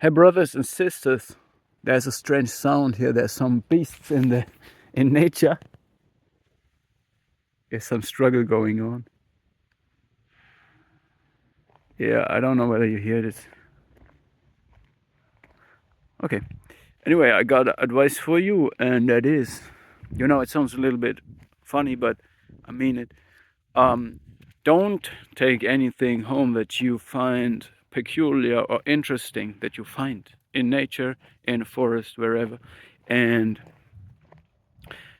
Hey brothers and sisters, there's a strange sound here. There's some beasts in nature. There's some struggle going on. Yeah, I don't know whether you hear this. Okay. Anyway, I got advice for you, and that is, it sounds a little bit funny, but I mean it. Don't take anything home that you find peculiar or interesting that you find in nature, in a forest, wherever. And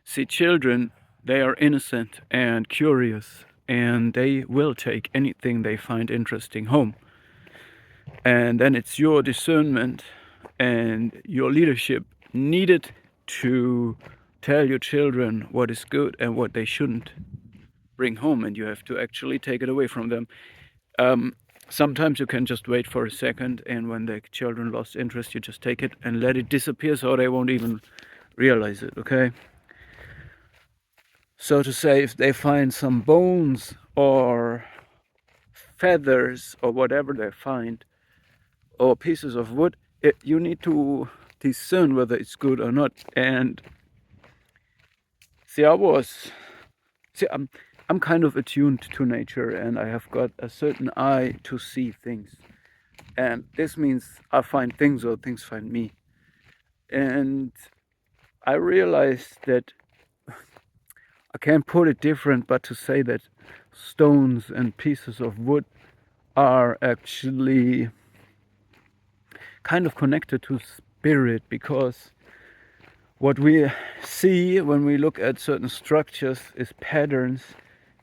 see, children, they are innocent and curious, and they will take anything they find interesting home. And then it's your discernment and your leadership needed to tell your children what is good and what they shouldn't bring home, and you have to actually take it away from them. Sometimes you can just wait for a second, and when the children lost interest, you just take it and let it disappear so they won't even realize it, okay? So to say, if they find some bones or feathers or whatever they find, or pieces of wood, you need to discern whether it's good or not. And see, I'm kind of attuned to nature, and I have got a certain eye to see things. And this means I find things or things find me. And I realized that I can't put it different but to say that stones and pieces of wood are actually kind of connected to spirit, because what we see when we look at certain structures is patterns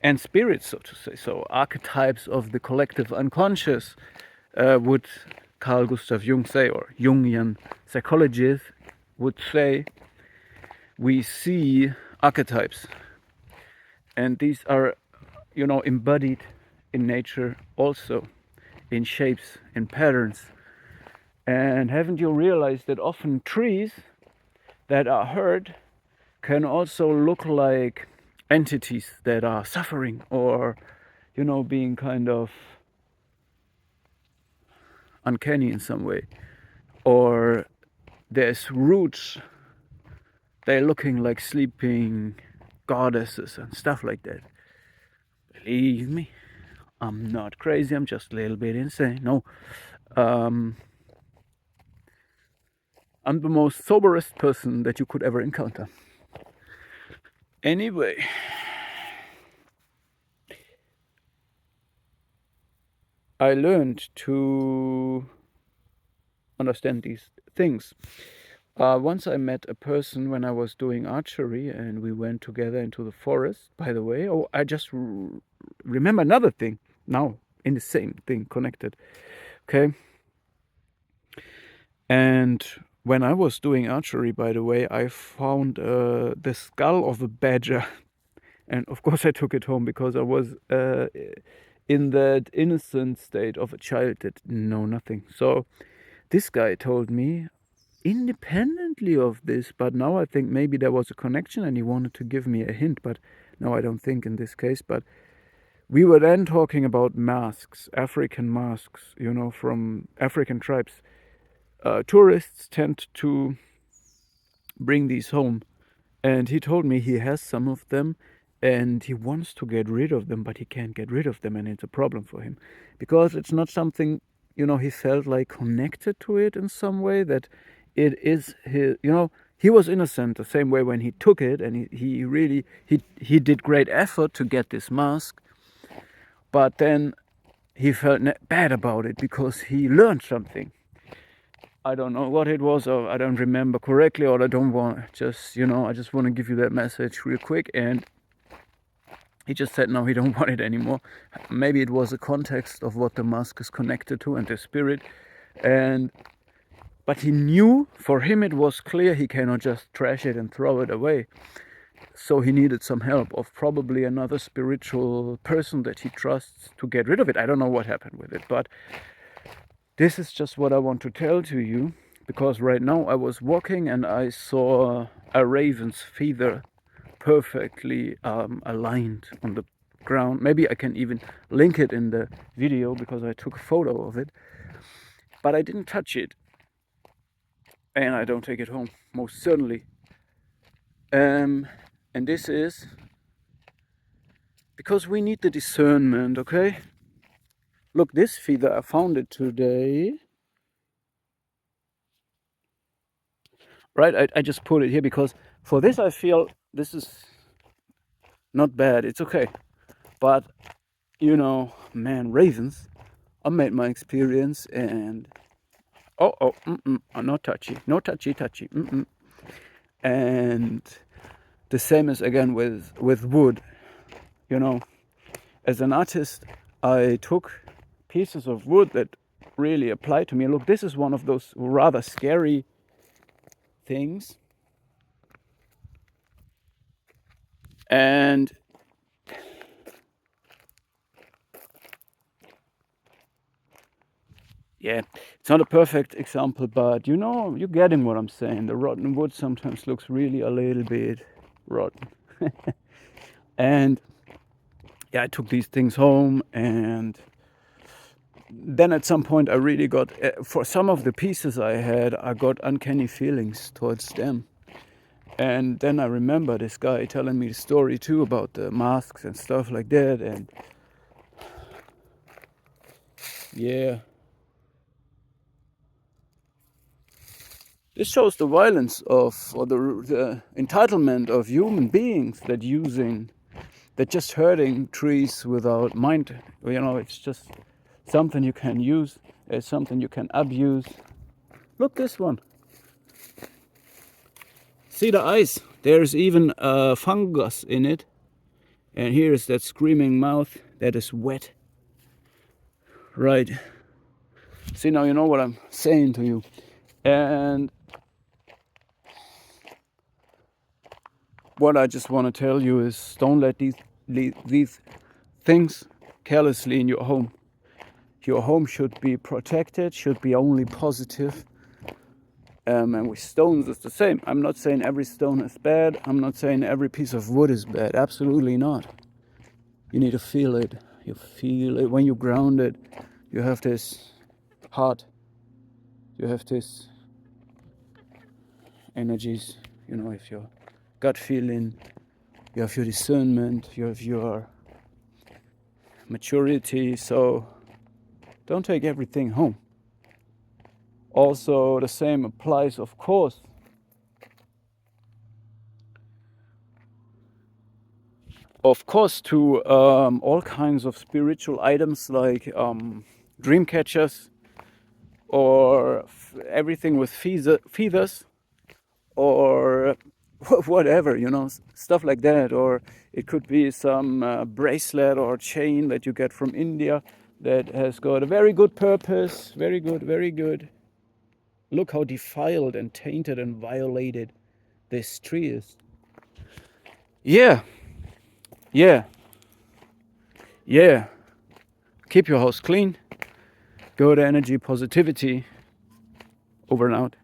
and spirits, so to say. So archetypes of the collective unconscious, would Carl Gustav Jung say, or Jungian psychologists would say. We see archetypes, and these are, embodied in nature also, in shapes, in patterns. And haven't you realized that often trees that are hurt can also look like entities that are suffering, or, being kind of uncanny in some way? Or there's roots, they're looking like sleeping goddesses and stuff like that. Believe me, I'm not crazy, I'm just a little bit insane. No, I'm the most soberest person that you could ever encounter. Anyway, I learned to understand these things. Once I met a person when I was doing archery, and we went together into the forest, by the way. Oh, I just remember another thing now, in the same thing connected. Okay. And when I was doing archery, by the way, I found the skull of a badger. And of course I took it home, because I was in that innocent state of a child that know nothing. So this guy told me, independently of this, but now I think maybe there was a connection and he wanted to give me a hint, but no, I don't think in this case. But we were then talking about masks, African masks, from African tribes. Tourists tend to bring these home, and he told me he has some of them and he wants to get rid of them, but he can't get rid of them, and it's a problem for him because it's not something, he felt like connected to it in some way, that it is his, he was innocent the same way when he took it, and he really he did great effort to get this mask, but then he felt bad about it because he learned something. I don't know what it was, or I don't remember correctly, or I don't want just, I just want to give you that message real quick. And he just said no, he don't want it anymore. Maybe it was a context of what the mask is connected to and the spirit. But he knew, for him it was clear he cannot just trash it and throw it away. So he needed some help of probably another spiritual person that he trusts to get rid of it. I don't know what happened with it, but this is just what I want to tell to you, because right now I was walking and I saw a raven's feather perfectly aligned on the ground. Maybe I can even link it in the video because I took a photo of it, but I didn't touch it. and I don't take it home, most certainly. And this is because we need the discernment, okay? Look, this feather, I found it today. Right, I just put it here because for this I feel this is not bad, it's okay. But, you know, man, raisins, I made my experience and no touchy, no touchy. And the same is again with wood, you know. As an artist, I took pieces of wood that really apply to me. Look, this is one of those rather scary things. And yeah, it's not a perfect example, but you know, you're getting what I'm saying. The rotten wood sometimes looks really a little bit rotten. And yeah, I took these things home, and then at some point I really got, for some of the pieces I had, I got uncanny feelings towards them. And then I remember this guy telling me the story too about the masks and stuff like that. And yeah, this shows the violence of, or the entitlement of human beings that just hurting trees without mind. You know, it's just something you can use, it's something you can abuse. Look, this one. See the eyes? There's even a fungus in it. And here is that screaming mouth that is wet. Right. See, now you know what I'm saying to you. And what I just want to tell you is don't let these things carelessly in your home. Your home should be protected, should be only positive. And with stones, it's the same. I'm not saying every stone is bad. I'm not saying every piece of wood is bad. Absolutely not. You need to feel it. You feel it when you ground it. You have this heart. You have this energies. You know, if your gut feeling, you have your discernment, you have your maturity. So don't take everything home. Also, the same applies, of course, to all kinds of spiritual items like dream catchers or everything with feathers or whatever, you know, stuff like that. Or it could be some bracelet or chain that you get from India that has got a very good purpose. Very good, very good. Look how defiled and tainted and violated this tree is. Yeah, yeah, yeah. Keep your house clean. Good energy, positivity. Over and out.